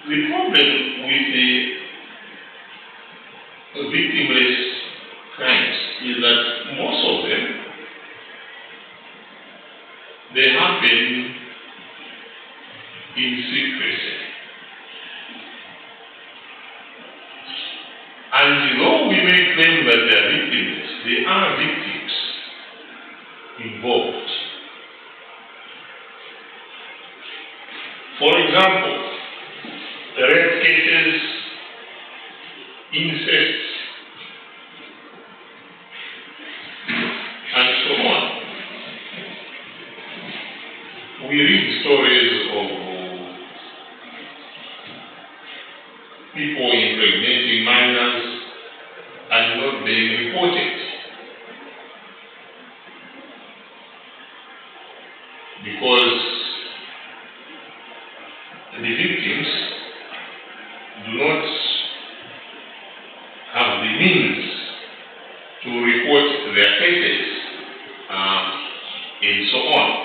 The problem with the victimless crimes is that most of them, they happen in secrecy. And though we may claim that they are victimless, there are victims involved. For example, rape cases, incest, and so on. We read stories of people impregnating minors and not being reported because the victims do not have the means to report their cases and so on.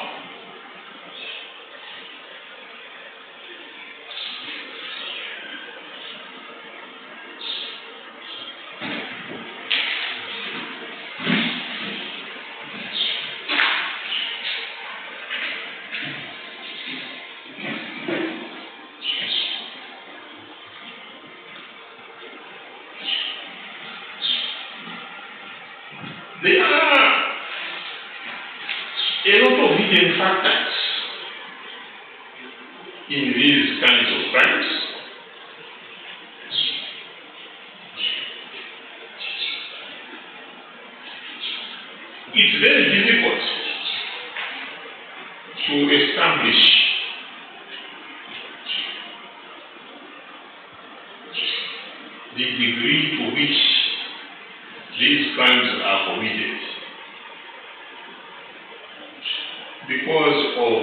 There are a lot of hidden factors in these kinds of crimes. It's very difficult to establish the degree to which these crimes are committed because of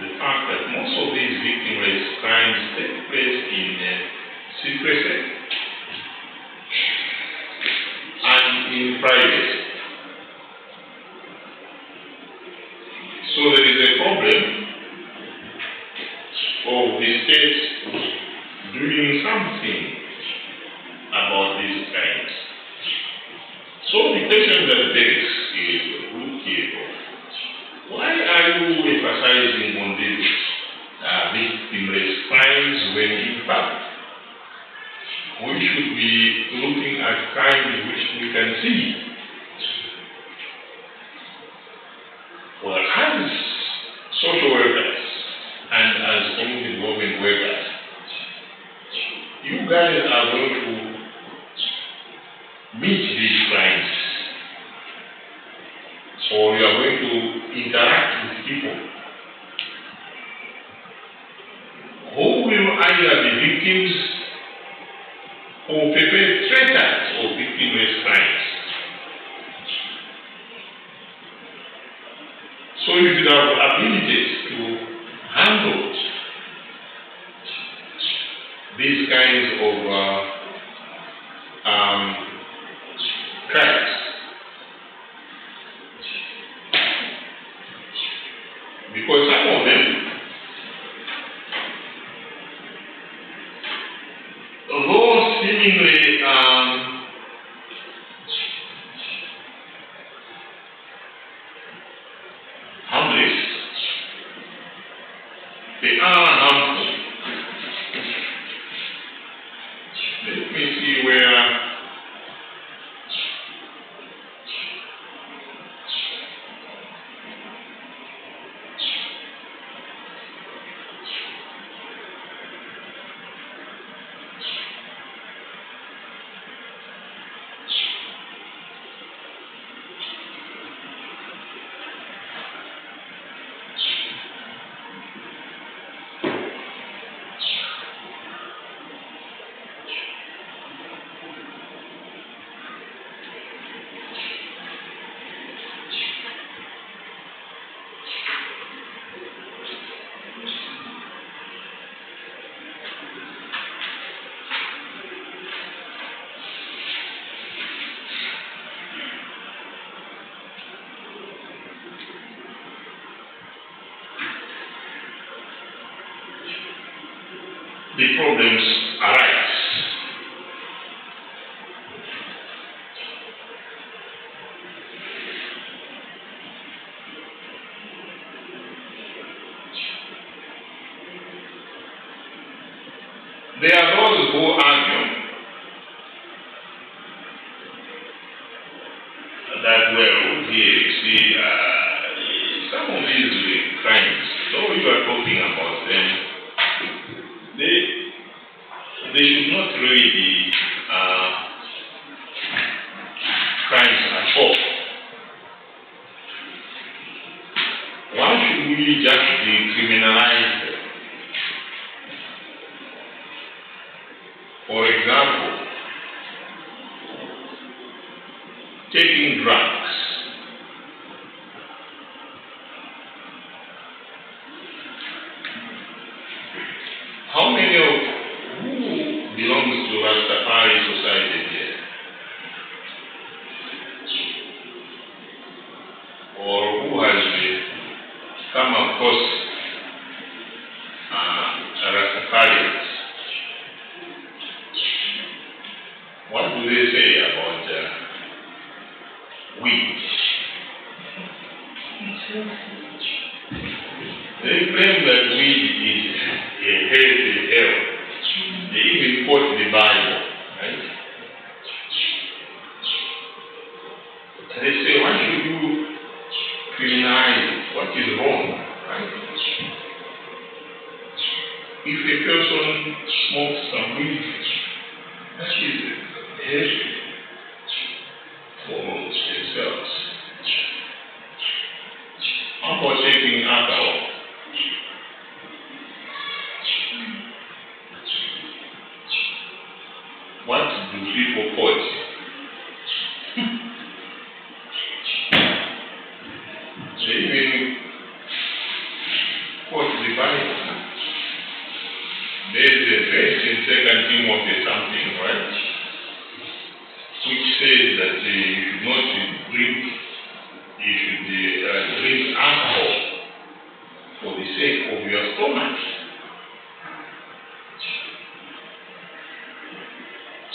the fact that most of these victimless crimes take place in secrecy and in privacy. So there is a problem of the state doing something about these crimes. So the question that begs is, why are you emphasizing on these victimless crimes when in fact we should be looking at crimes which we can see? Well, as social workers and as community development workers, you guys are going to meet these crimes, or you are going to interact with people who will either be victims or perpetrators of victimless crimes. So you should have abilities to handle these kinds of crimes. Because some of them, although seemingly harmless, they are harmful. Let me see where the problems arise. There are those who argue that, well, here, see, some of these crimes, though you are talking about them, they should not really be crimes at all. Why should we just decriminalize them? For example, taking drugs. How many of who belongs to Rastafari society here? Or who has come across Rastafarians? What do they say about weed? They claim that weed is a healthy health. They even quote the Bible, right? And they say, why should you criminalize it? What is wrong, right? If a person smokes some weed, that is healthy for themselves. How about taking alcohol? What do people quote? They even quote the Bible. There is a verse in 2 Timothy something, right? Which says that you should not drink, you should drink alcohol for the sake of your stomach.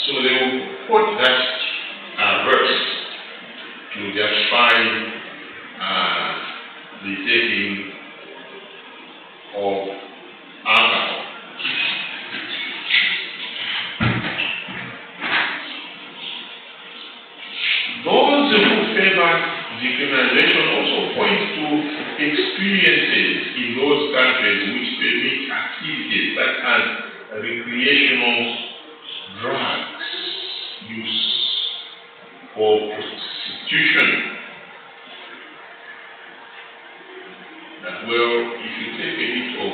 So they will quote that verse to justify the taking of alcohol. Those who favor decriminalization also point to experiences in those countries which permit activities such as recreational drugs use for prostitution. That, well, if you take a bit of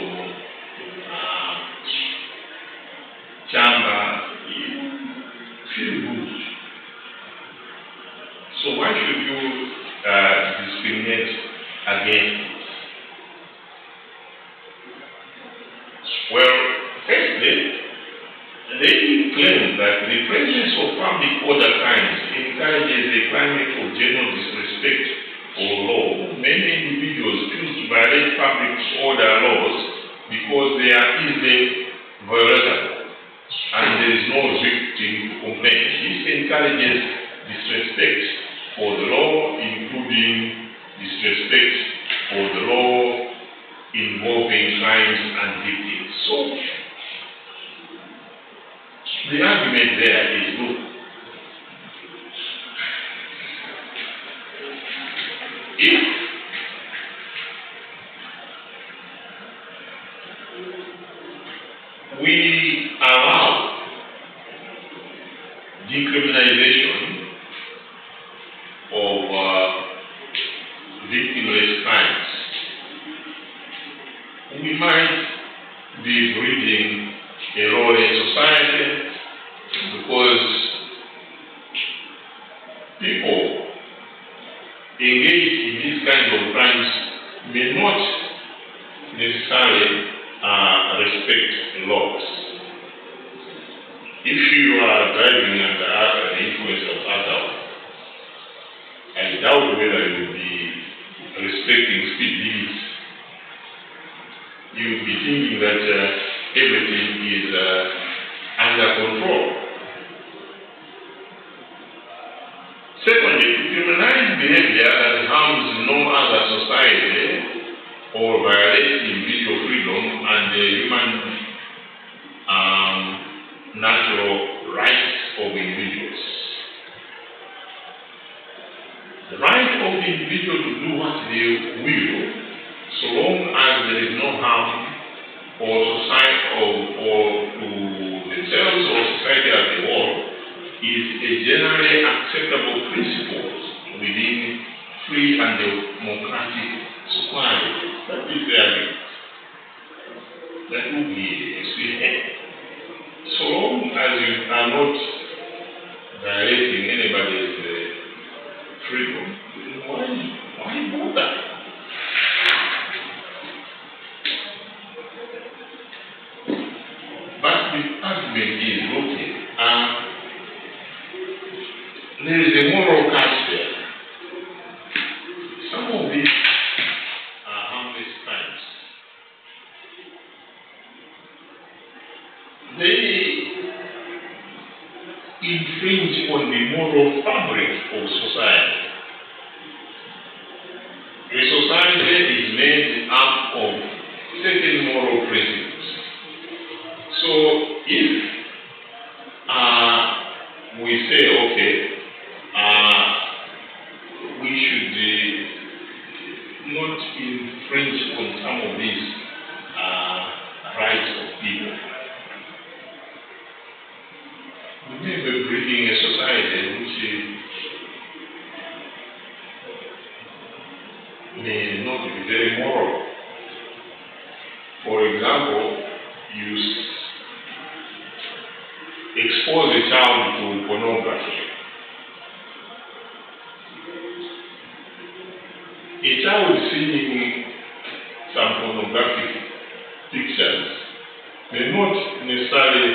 chamba, you feel good. So why should you discriminate against it? Well, firstly, they claim that the presence of public order crimes encourages a climate of general disrespect for law. Many individuals choose to violate public order laws because they are easily violable and there is no victim to complain. This encourages disrespect for the law, including disrespect for the law involving crimes and victims. So, the argument there is, look, if we allow decriminalization of victimless crimes, we might be breeding a lawless society, because people engaged in these kinds of crimes may not necessarily respect laws. If you are driving under the influence of alcohol, I doubt whether you will be respecting speed limits. You will be thinking that everything is under control. Secondly, to criminalize behavior that harms no other society or violates individual freedom and the human natural rights of individuals. The right of the individual to do what they will, so long as there is no harm or society or to themselves or society as a whole, is a generally acceptable principle within free and democratic society. That is there. That will be so long as you are not violating anybody's freedom, why bother? But the argument is, okay, there is a moral catch there. Some of these are harmless crimes. They infringe on the moral fabric of society. A society is made up of certain moral principles. So if we say, okay, we should not infringe on some of these rights of people, we may be breeding a society which may not be very moral. For example, you expose a child to pornography. A child seeing some pornographic pictures may not necessarily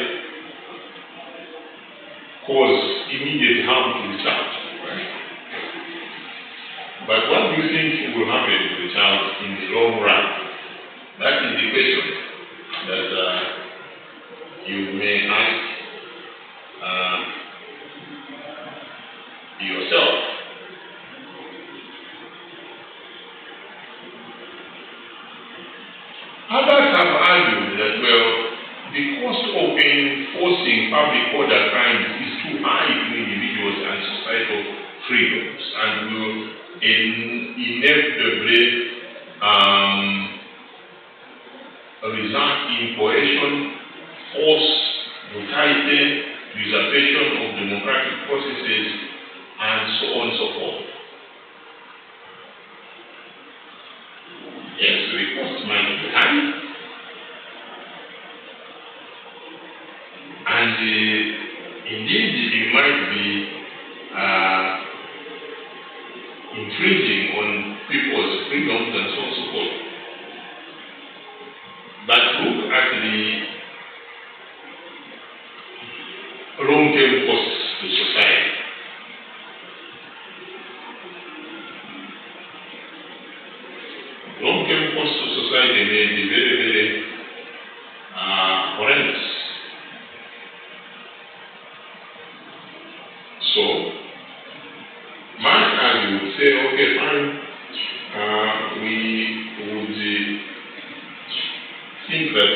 cause immediate harm to the child, right? But what do you think will happen to the child in the long run? That is the question that you may ask yourself. Others have argued that, well, the cost of enforcing public order crimes is too high to individuals and societal freedoms and will inevitably result in coercion, force, brutality, usurpation of democratic processes, and so on and so forth. Yes, the cost might be high, and indeed it might be infringing on people's freedoms and so on and so forth. But look at the long-term costs to society. Long-term costs to society may be very, very horrendous. So, much as you would say, okay, fine, we would think that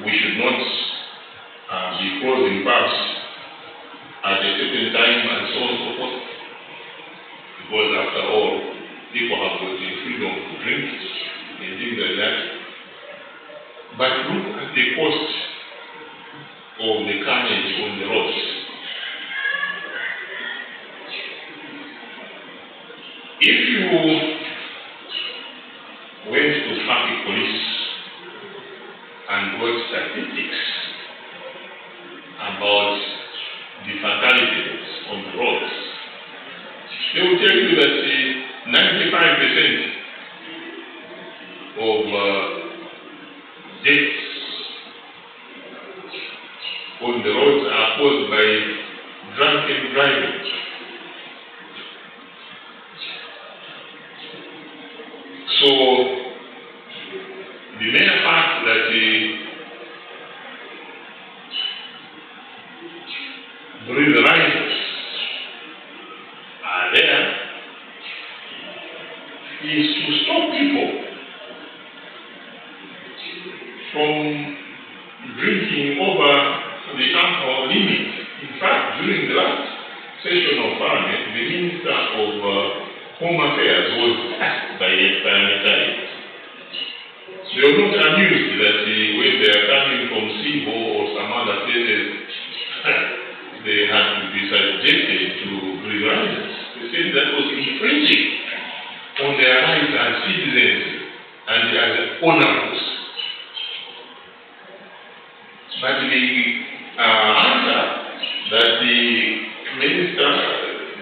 we should not be closing pubs at a certain time and so on and so forth, because after all, people have got the freedom to drink and things like that. But look at the cost of the carnage on the roads. If you went to traffic police and got statistics about the fatalities on the roads, they will tell you that 95% of deaths on the roads are caused by drunken driving. So, the mere fact that breathalizers are there is to stop people from drinking over the alcohol limit. In fact, during the last session of Parliament, the Minister of Home Affairs was asked by a parliamentarian. They were not amused that when they are coming from Sivo or some other places, they had to be subjected to breathalizers. They said that was infringing on their rights as citizens and as owners. But the answer that the minister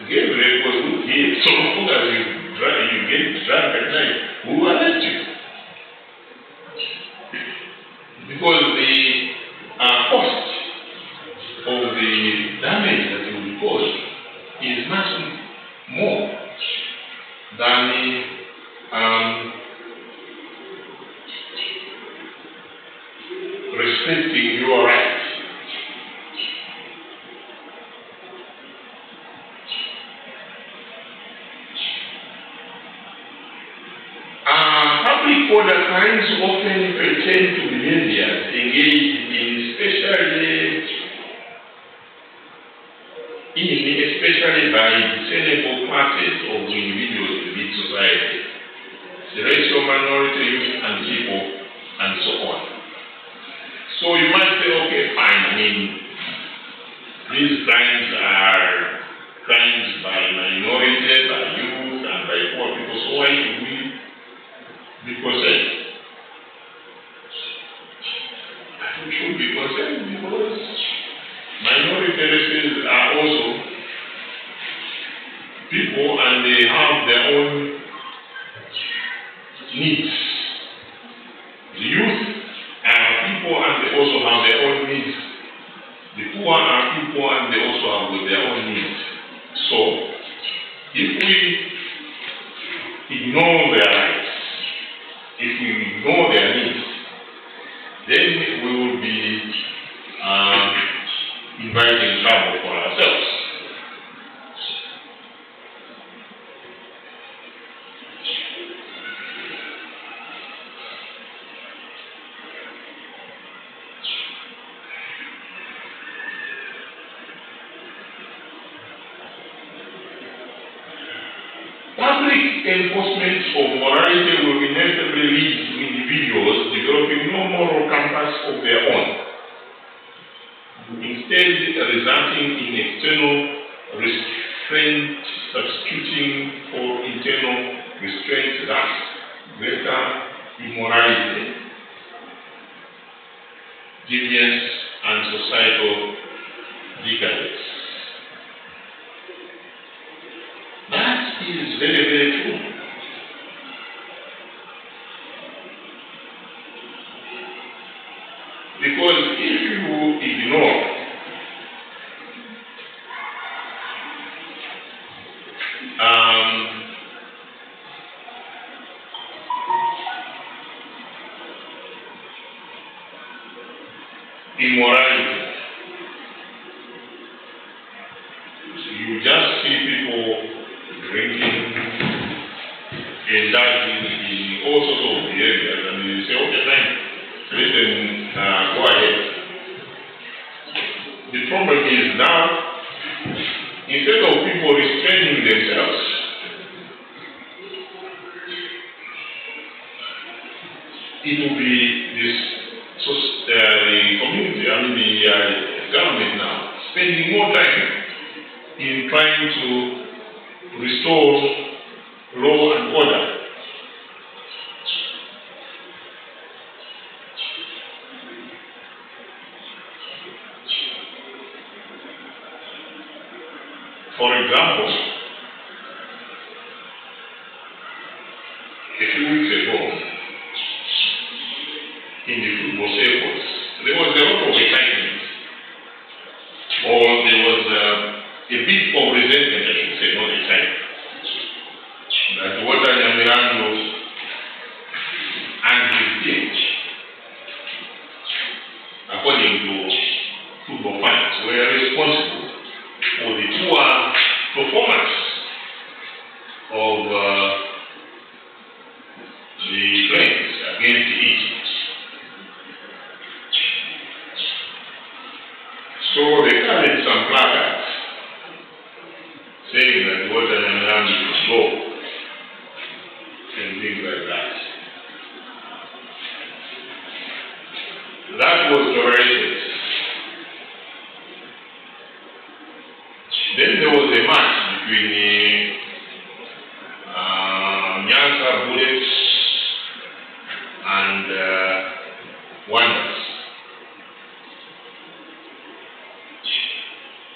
gave was good here. So long as you get drunk at night, who will arrest you? Because the cost of the damage that you will cause is much more than respecting your rights. Public order crimes often pertain to behaviors engaged especially by discernible classes of individuals in society, the racial minority, youth and people, and so on. So you might say, okay, fine, I mean, these crimes are crimes by minority, by youth, and by poor people, so why should we be concerned? We should be concerned because minority races are also people and they have their own needs. The youth are people and they also have their own needs. The poor are people and they also have their own needs. So, if we ignore their rights, if we ignore their needs, then we will be inviting trouble for ourselves. Public enforcement of morality will inevitably lead to individuals developing no moral compass of their own, instead resulting in external restraint substituting for internal restraint, thus greater immorality, deviance, and societal decadence. That is very, very true. Because if you ignore immorality, you just see people drinking, indulging in all sorts of behaviors, and you say, okay, fine, let them go ahead. The problem is now, instead of people restraining themselves, it will be the community, the government now, spending more time in trying to restore law and order. For example, a few weeks ago, in the football circles, there was a lot of excitement, or there was a bit of resentment, I should say, not excitement, that Walter Nyamirango and his team, according to football fans, were responsible So they carried some placards saying that what an land is law and things like that. That was tolerated. Then there was a match between Nyansa Bullets and Wonders.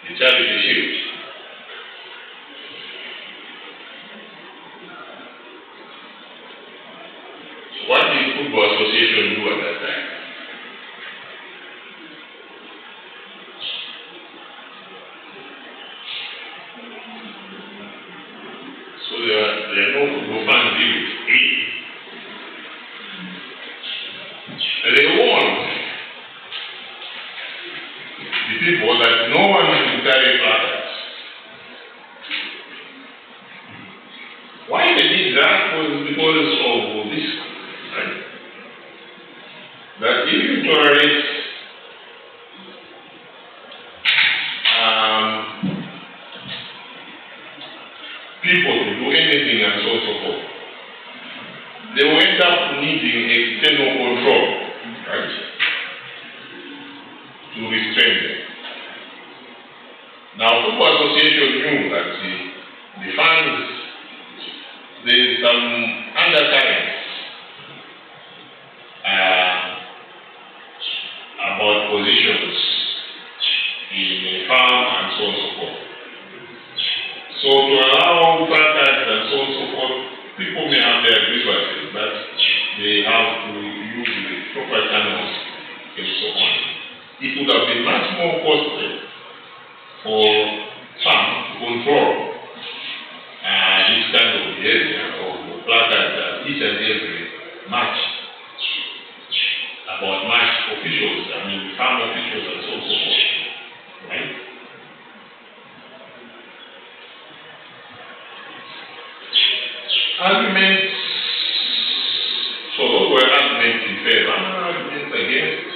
The charity shield. What did Football Association do at that time? So there are no football fans in it. They warned the people that no one should carry placards. Why they did that was because of this, right? That if you tolerate people to do anything and so on and so forth, they will end up needing external control, right, to restrain them. Now, Football Association knew that the fans, there is some undercurrents about positions in the farm and so on and so forth. So to allow placards and so on and so forth, people may have their grievances, but they have to use the proper channels and so on. It would have been much more costly for some to control this kind of behavior of placards at each and every match about match officials, farm officials and so on and so forth, right? Arguments, so those were arguments in favor, arguments against.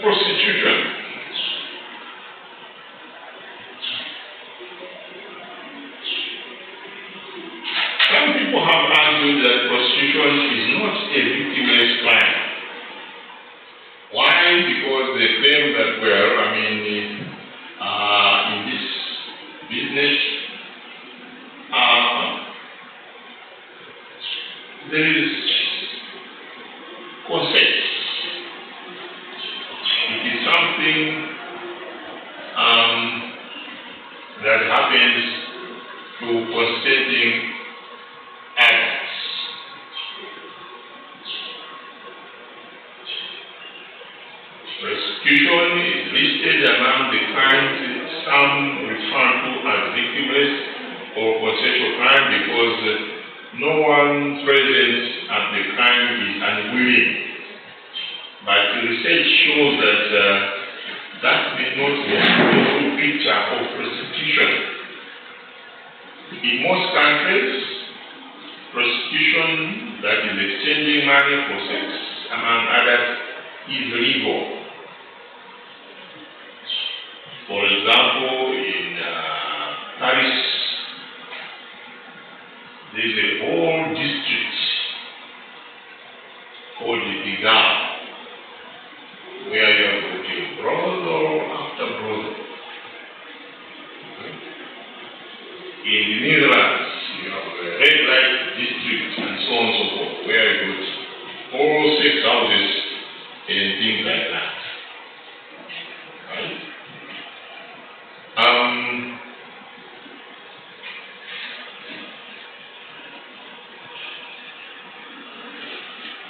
Prostitution. Some people have argued that prostitution is not a victimless crime. Why? Because they claim that, well, in this business, there is consent. Something that happens to consenting adults. Prostitution is listed among the crimes some refer to as victimless or consensual crime because no one present at the crime is unwilling. But the research shows that that may not be the full picture of prostitution. In most countries, prostitution, that is exchanging money for sex, among others, is legal. For example, in Paris, there is a whole district called the Pigalle, where you are putting brother after brother. In the Netherlands, you have a red light district and so on and so forth, where you put all sex houses and things like that. Right?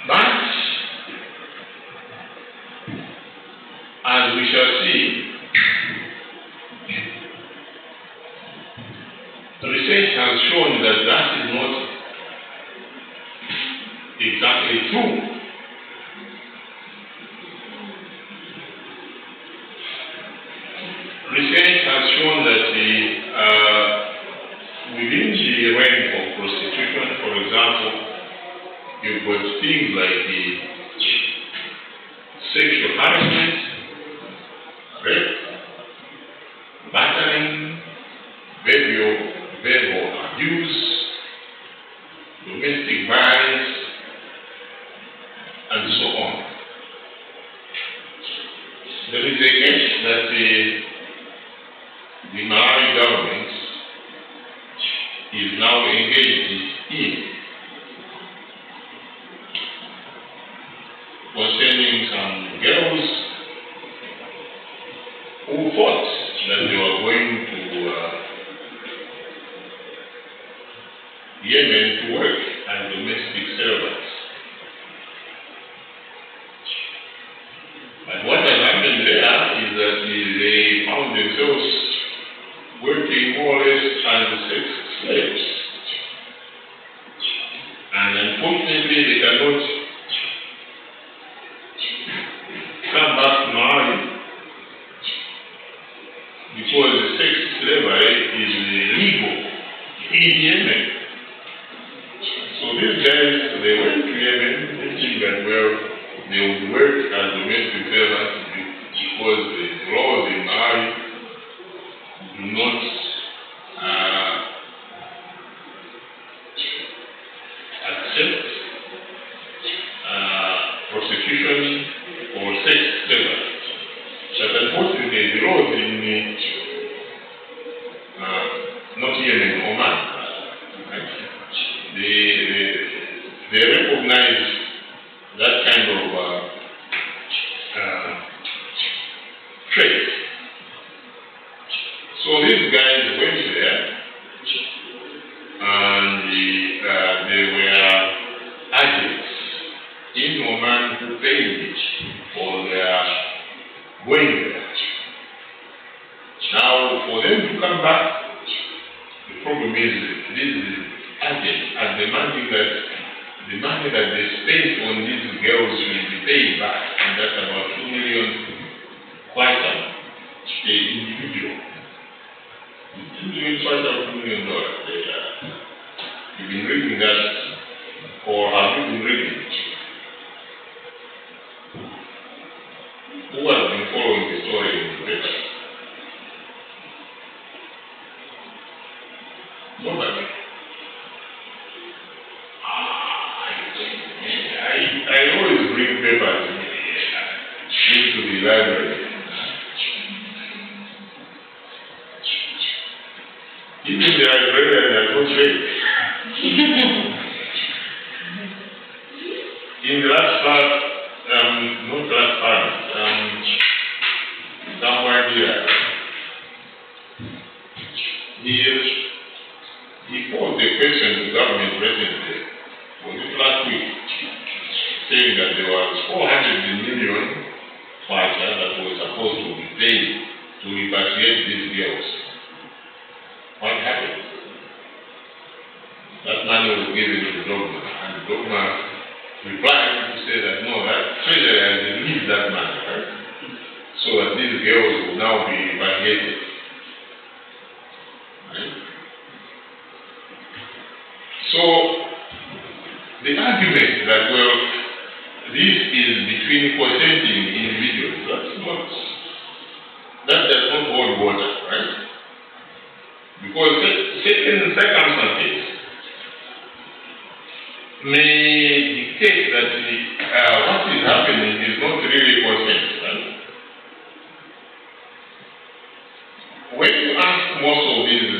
But shall see, research has shown that that is not exactly true. Research has shown that within the realm of prostitution, for example, you've got things like the sexual harassment, rape, battering, verbal abuse, domestic violence, and so on. There is a case that the Malawi government is now engaged in concerning some girls who thought that they were going to Yemen to work as domestic servants. But what has happened there is that they found themselves working more or less as sex slaves. And unfortunately, they cannot come back to Malawi because sex slavery is illegal in Yemen. So these guys, they went to Yemen thinking that, well, they would work as domestic servants because the laws in Malawi do not accept prostitution or sex slavery. But unfortunately, the laws in not Yemen, Oman, right? They recognize that kind of trait. So these guys went there and they were agents in Oman who paid for their going there. Now, for them to come back, the problem is these agents are demanding that the money that they spent on these girls will be paid back, and that's about $2 million kwacha per individual. $2 million. You've been reading that, or have you been reading it? Who has been following the story in the paper? Nobody. I always bring papers into the library. Even the librarian are not ready. In the last part, not last part, somewhere here, he posed a question to government recently, was it last week, saying that there was 400 million kwacha that was supposed to be paid to repatriate these girls. What happened? That money was given to the dogma, and the dogma replied to say that no, that treasury has released that money, right? So that these girls will now be repatriated. Right? So the argument that, well, this is between consenting individuals, that does not hold water, right? Because certain circumstances may dictate that what is happening is not really consent, right? When you ask most of these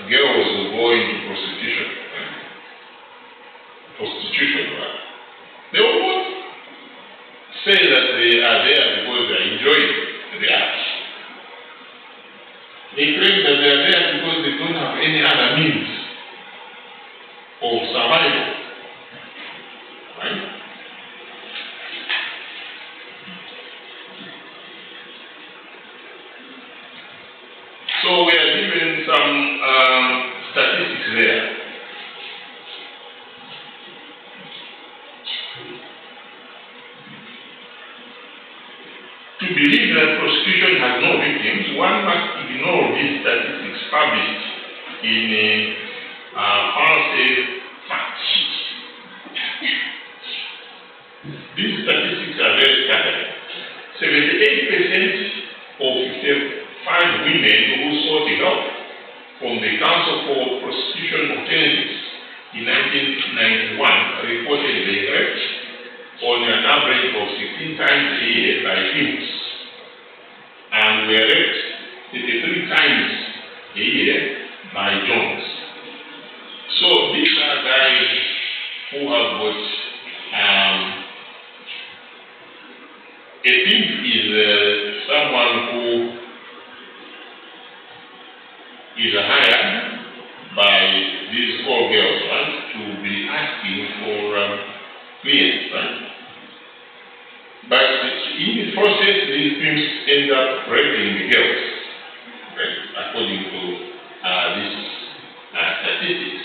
girls who go into prostitution, right? They will not say that they are there because they are enjoying the act. They claim that they are there because they don't have any other means of survival. Right? believe that prosecution has no victims, one must ignore these statistics published in false facts. These statistics are very staggering. 78% of 55 women who sought help from the Council for Prosecution Alternatives in 1991 reported being raped on an average of 16 times a year by females, and were raped 33 times a year by Jones. So these are guys who have got a thief is someone who is hired by these four girls, right, to be asking for clients, right? But in the process, these pimps end up raping the girls, right, according to these statistics.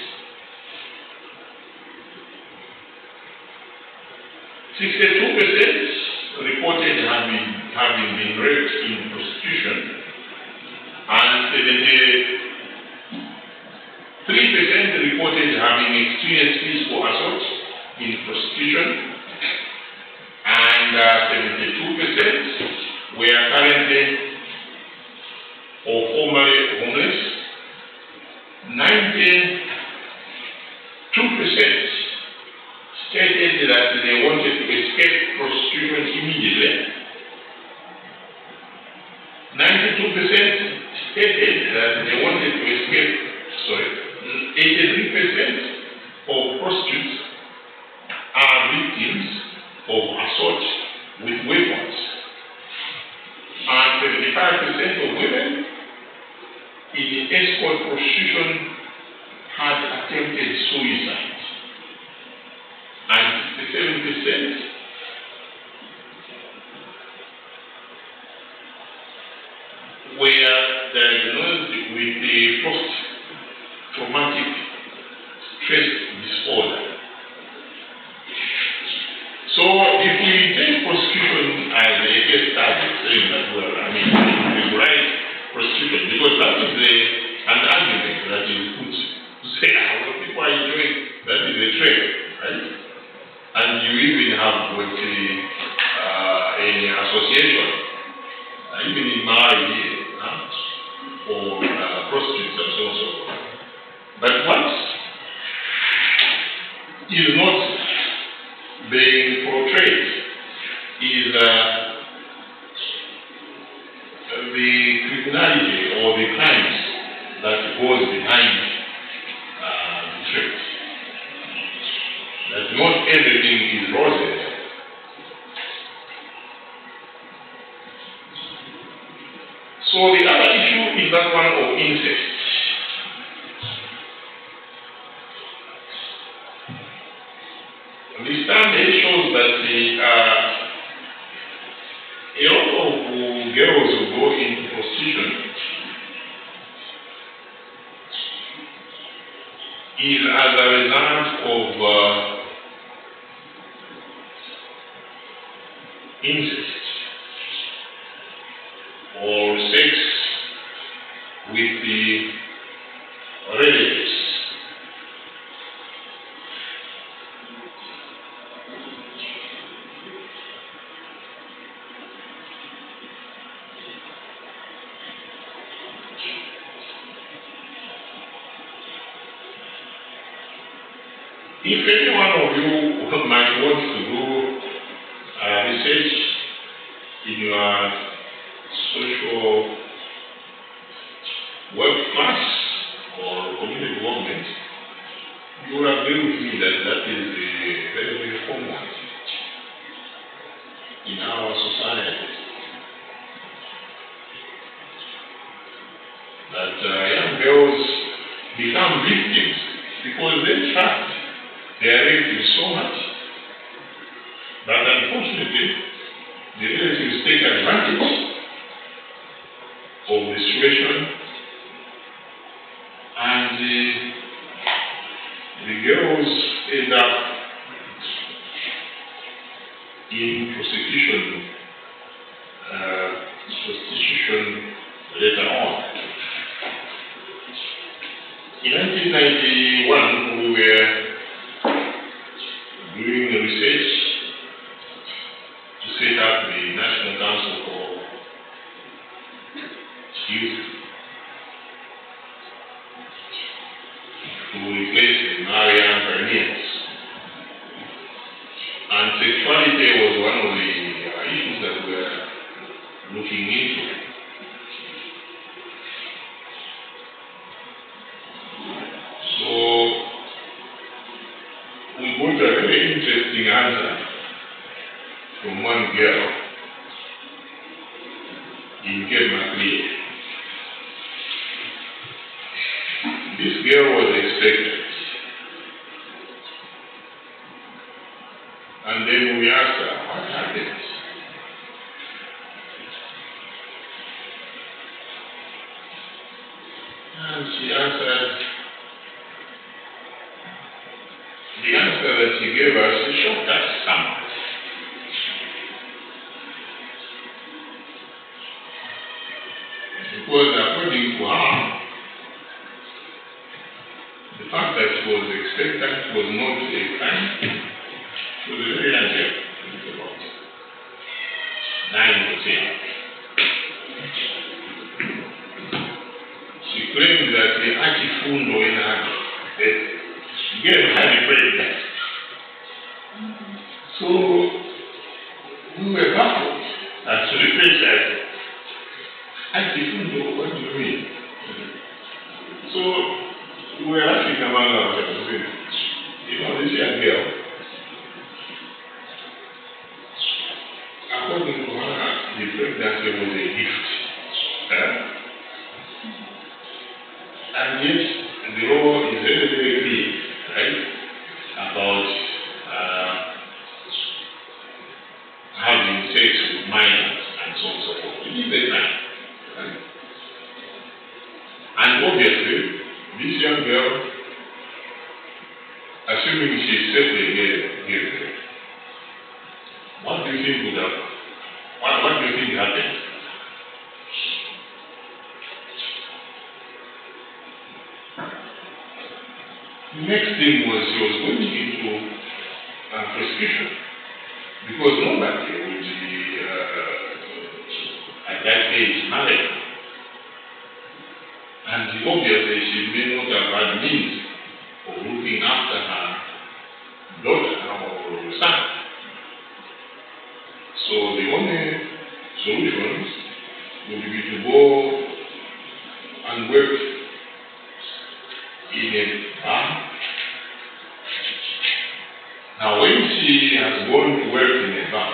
62% reported having been raped in prostitution, and 73% reported having experienced physical assault in prostitution, and 72% were currently or formerly homeless. 92% stated that they wanted to escape prostitution immediately. 92% stated that they wanted to escape, 83% of prostitutes are victims of assault with weapons, and 75% of women in escort prostitution had attempted suicide, and 67% were diagnosed with the post-traumatic stress disorder. So if we take prosecution as a case study, saying that, well, I mean, regularize prosecution, because that is an argument that is put to say, what people are enjoying, that is a trade, right? And you even have with an association, even in Mali here, for prostitutes and so on and so forth. But what is not being portrayed is the criminality or the crimes that goes behind the trade. That not everything is roses. So the other issue is that one of incest. The study shows that a lot of girls who go into prostitution is as a result of incest or sex with the relatives. If any one of you might want to do research in your social work class or community development, you will agree with me that that is a very, very common in our society. That young girls become victims because they trust their relatives so much that unfortunately the relatives take advantage of the situation, and the girls end up in prosecution prostitution later on. In 1991, we were doing research to set up the National Council for Youth to replace the Marian pioneers. And sexuality was one of the issues that we were looking into. So we got a very interesting answer from one girl in Kermakli. This girl was expected. And then we asked her, what happened? And she answered, the answer that she gave us shocked us somewhat. Because according to her, the fact that she was expectant was not a crime. She was a very young girl, about 9 or 10. She claimed that the Achifundo in her gave her the pregnant. So we were baffled as to the question. Achifundo, what do you mean? So we were asking among ourselves, you know, this young girl, according to her, the pregnancy was a gift. And yet, the law is very, very clear, right, about having sex with minors and so on and so forth. It is a crime, right? And obviously, this young girl, assuming she safely gave birth, what do you think would happen? What do you think happened? The next thing was she was going into prostitution, because nobody would be at that age married. And obviously she may not have had means of looking after her daughter or son. So the only solutions would be to go and work in a bar. Now when she has gone to work in a bar,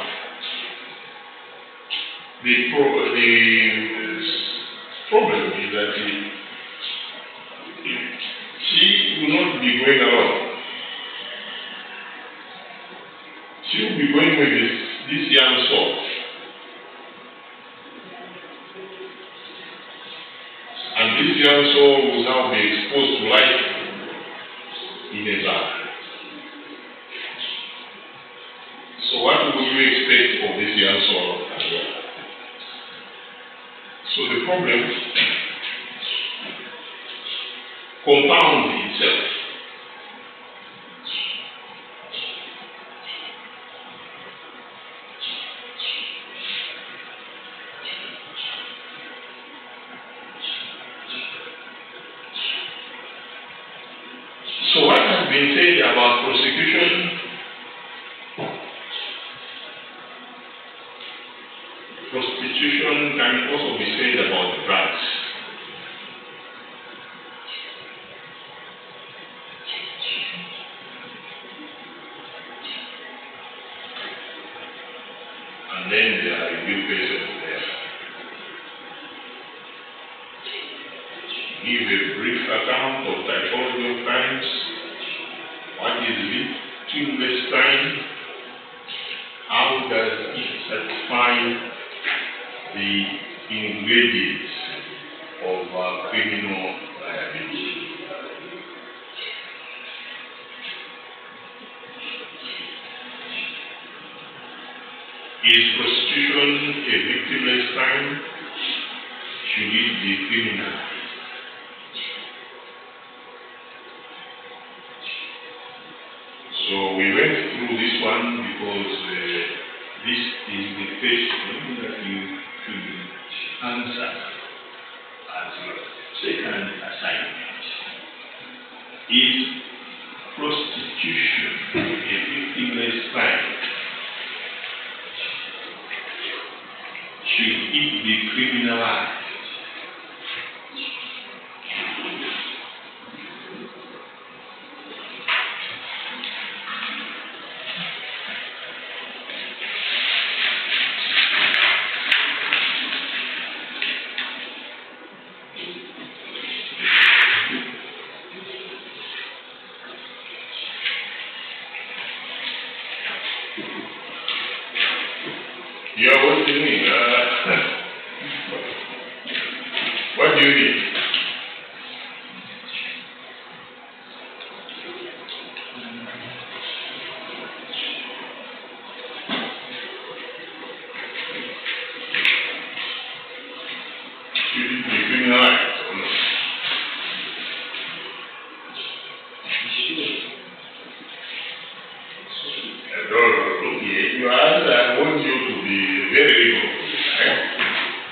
the problem is that she will not be going alone. She will be going with this young soul. And this young soul will now be exposed to life in a bar. So what would you expect of this young soul as well? So the problem compounds itself. So what has been said about prosecution, prostitution can also be said about drugs. And then there are education there. Give a brief account of typology of crimes. What is victimless crime? How does it satisfy the ingredients of criminal liability? Is prostitution a victimless crime? should it be criminalized? So we went through this one because this is the question that you should answer as your second assignment. Is prostitution a victimless crime? Should it be criminalized? Yeah, what do you mean? What do you mean? Should it be criminalized or not? Okay, you answer, I want you to be very rigorous. Right?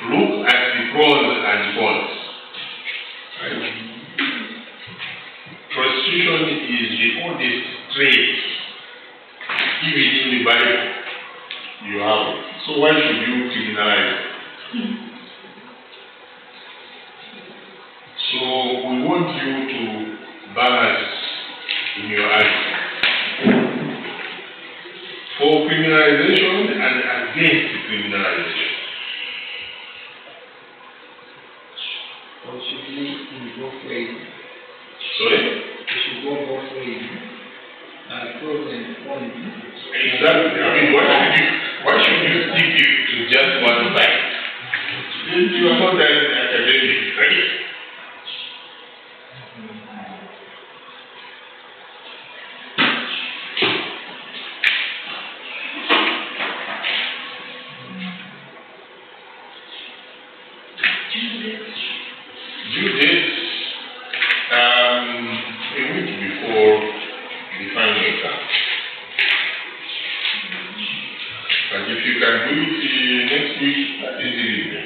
Look at the pros and cons. Right? Prostitution is the oldest trade. Even in the Bible, you have it. So why should you criminalize it? So we want you to balance in your answer. For criminalization and against criminalization. Or should be in both ways? Sorry? It should go both ways. Pros and cons. Exactly. I mean, why should you stick it to just one side? You are not an academic, right? Due date a week before the final exam. But if you can do it next week, that is easy,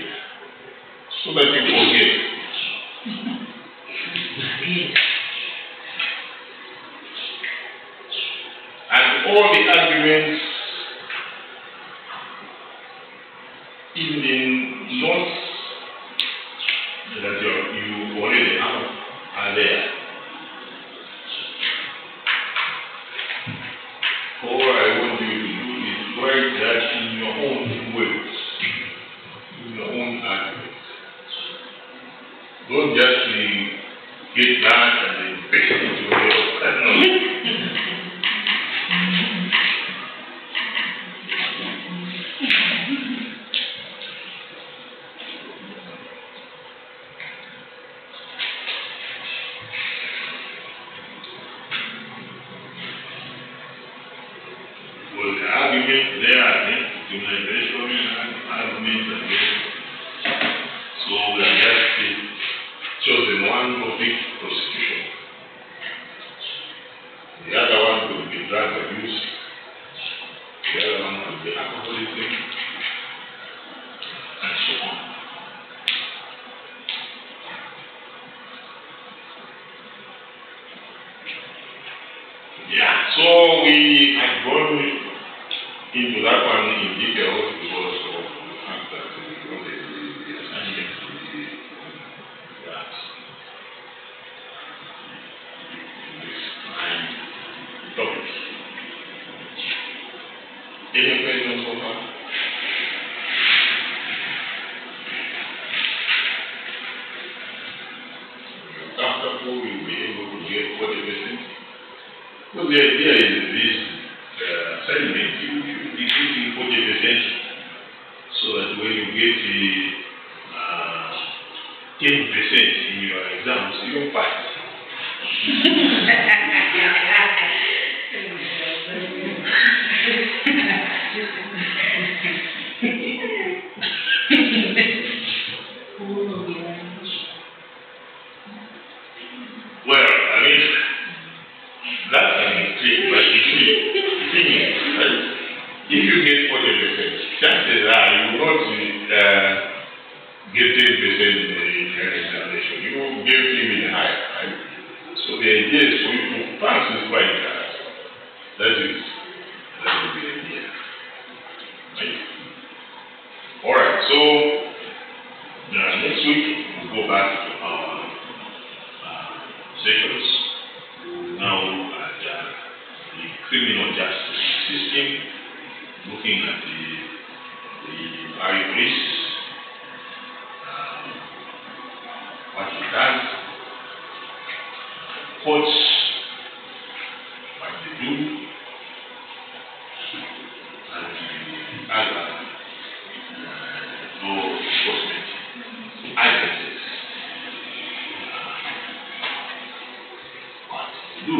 so that you forget. And all the arguments in the notes that you already have are there. All I want you to do is write that in your own words, in your own arguments. Don't just get that and then paste it to your head. Well, the arguments there are criminalization and arguments against. So we have just chosen one topic, prostitution. The other one could be drug abuse. The other one could be alcoholism, and so on. Yeah, so we had gone into that one in detail because of the fact that we wanted the assignment to be that this prime topic. Any questions so far? After all, we will be able to get 40%. Well, the idea is this assignment, you should be getting 40% so that when you get the 10% in your exams, you'll pass. chances are you will not get 10% in the examination. You will get even higher, right? So the idea is for you to pass this quite fast. That is the idea. Right? Alright, so next week we'll go back to our sessions. We will now look at the criminal justice system, looking at the high police, what it does, courts, what they do, and the other law enforcement agencies, what they do.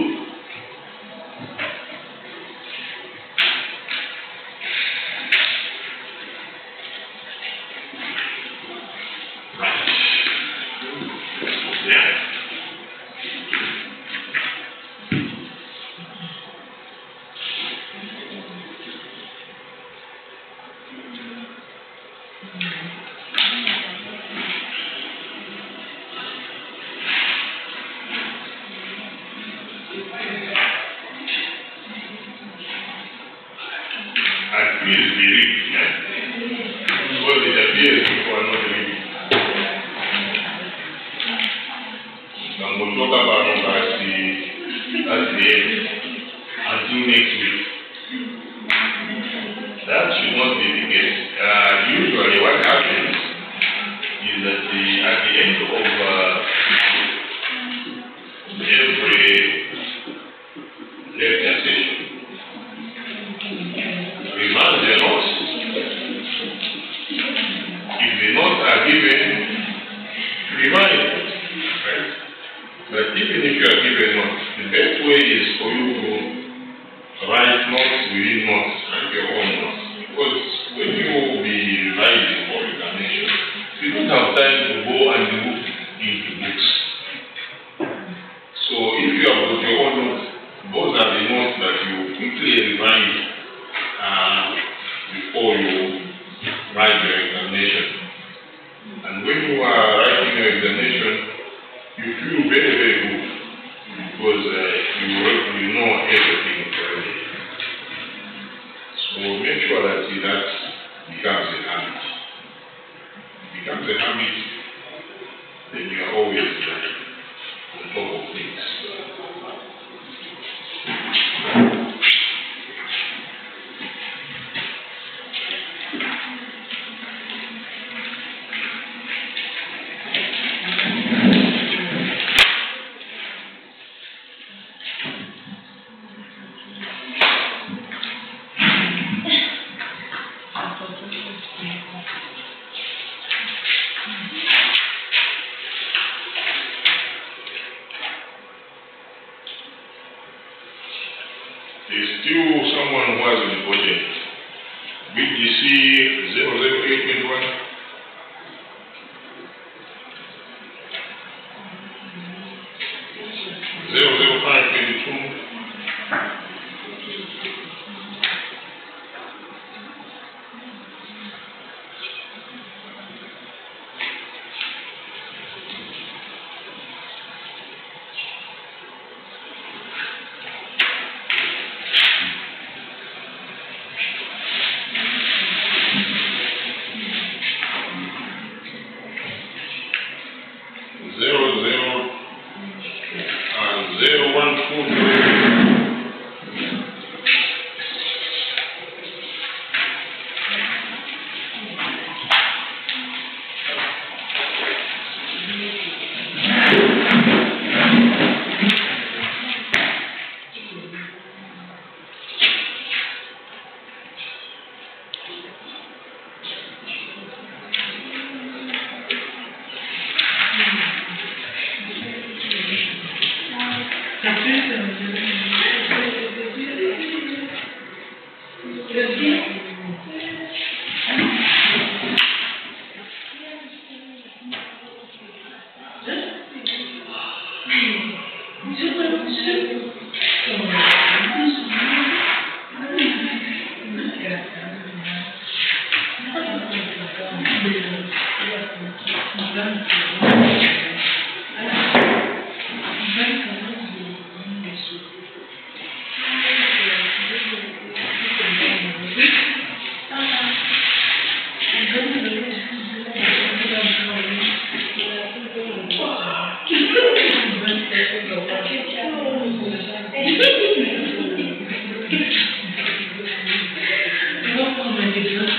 Peter,